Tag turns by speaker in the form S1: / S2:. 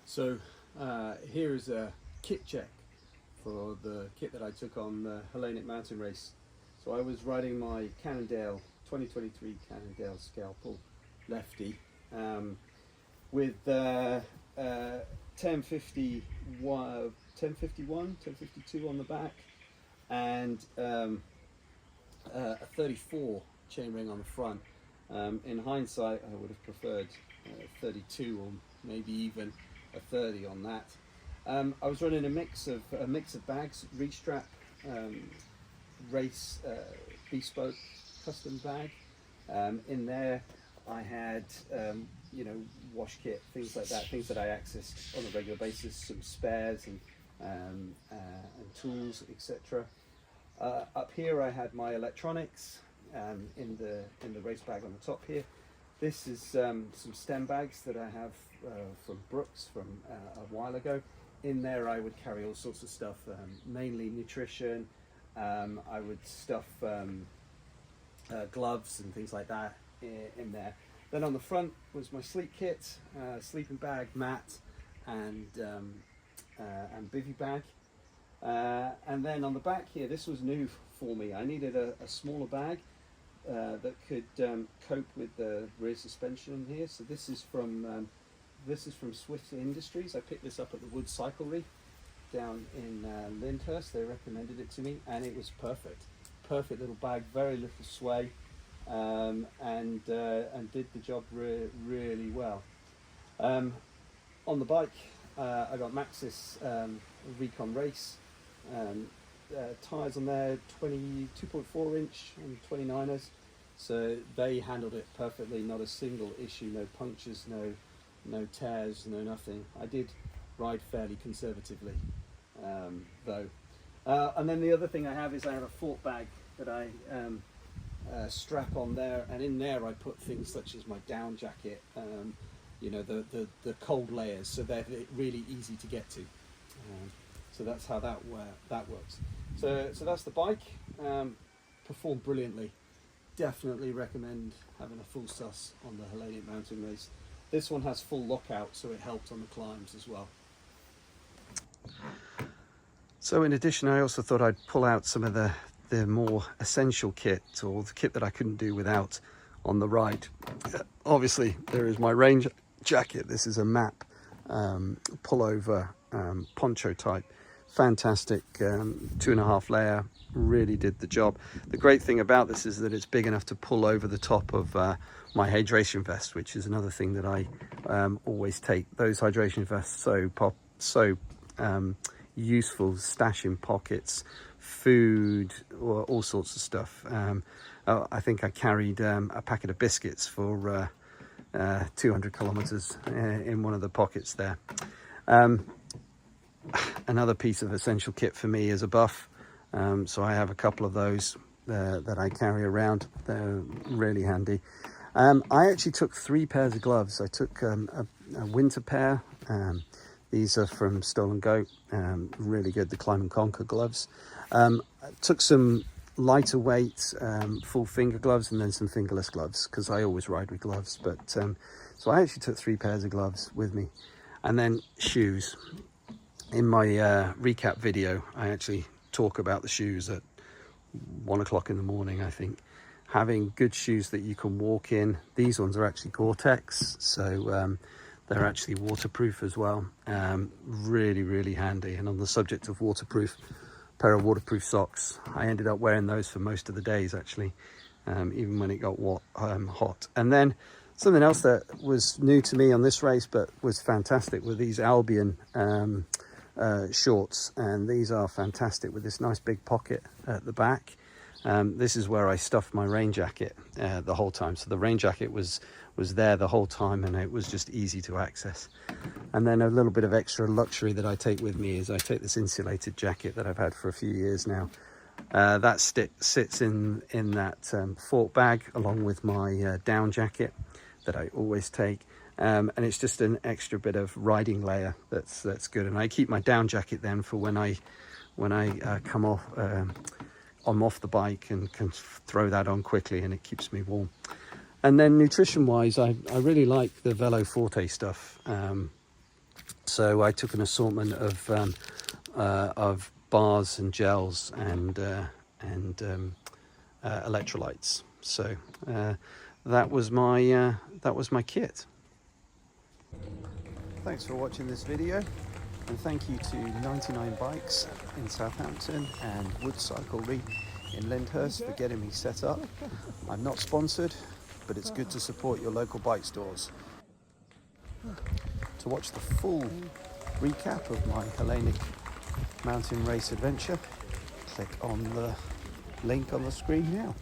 S1: So here is a kit check for the kit that I took on the Hellenic mountain race. So I was riding my Cannondale 2023 Cannondale Scalpel lefty with 1051, 1052 on the back, and a 34 chainring on the front. In hindsight, I would have preferred 32 or maybe even a 30 on that. I was running a mix of bags, restrap, race bespoke custom bag. In there I had wash kit, things like that, things that I accessed on a regular basis, some spares and tools, etc. Up here I had my electronics in the race bag on the top here. This is some stem bags that I have from Brooks from a while ago. In there I would carry all sorts of stuff, mainly nutrition. I would stuff gloves and things like that in there. Then on the front was my sleep kit, sleeping bag, mat, and bivy bag. And then on the back here, this was new for me. I needed a smaller bag that could cope with the rear suspension in here. So this is from Swift Industries. I picked this up at the Woods Cyclery down in Lyndhurst. They recommended it to me, and it was perfect. Perfect little bag, very little sway, and did the job really well. On the bike, I got Maxxis Recon Race tyres on there, 2.4 inch and 29ers. So they handled it perfectly. Not a single issue, no punctures, no tears, no nothing. I did ride fairly conservatively though. And then the other thing I have is I have a fort bag that I strap on there, and in there I put things such as my down jacket, the cold layers, so they're really easy to get to. So that's how that works. So that's the bike. Performed brilliantly. Definitely recommend having a full sus on the Hellenic mountain race. This one has full lockout, so it helped on the climbs as well. So in addition, I also thought I'd pull out some of the more essential kit, or the kit that I couldn't do without on the ride. Obviously, there is my rain jacket. This is a MAP pullover poncho type. Fantastic, 2.5 layer, really did the job. The great thing about this is that it's big enough to pull over the top of my hydration vest, which is another thing that I always take. Those hydration vests so useful, stash in pockets, food, or all sorts of stuff. I think I carried a packet of biscuits for 200 kilometers in one of the pockets there. Another piece of essential kit for me is a buff. So I have a couple of those that I carry around. They're really handy. I actually took 3 pairs of gloves. I took a winter pair. These are from Stolen Goat, really good, the Climb and Conquer gloves. I took some lighter weight full finger gloves, and then some fingerless gloves, because I always ride with gloves. But so I actually took 3 pairs of gloves with me. And then shoes. In my recap video, I actually talk about the shoes at 1 o'clock in the morning, I think. Having good shoes that you can walk in. These ones are actually Gore-Tex, so they're actually waterproof as well. Really, really handy. And on the subject of waterproof, a pair of waterproof socks. I ended up wearing those for most of the days, actually, even when it got hot. And then something else that was new to me on this race, but was fantastic, were these Albion shorts. And these are fantastic with this nice big pocket at the back. This is where I stuffed my rain jacket the whole time. So the rain jacket was there the whole time, and it was just easy to access. And then a little bit of extra luxury that I take with me is I take this insulated jacket that I've had for a few years now. That sits in that fort bag along with my down jacket that I always take. And it's just an extra bit of riding layer that's good. And I keep my down jacket then for when I come off. I'm off the bike and can throw that on quickly, and it keeps me warm. And then nutrition wise, I really like the Velo Forte stuff. So So I took an assortment of bars and gels and electrolytes. So that was my kit. Thanks for watching this video, and thank you to 99 Bikes in Southampton and Woods Cyclery in Lyndhurst for getting me set up. I'm not sponsored, but it's good to support your local bike stores. To watch the full recap of my Hellenic mountain race adventure, click on the link on the screen now.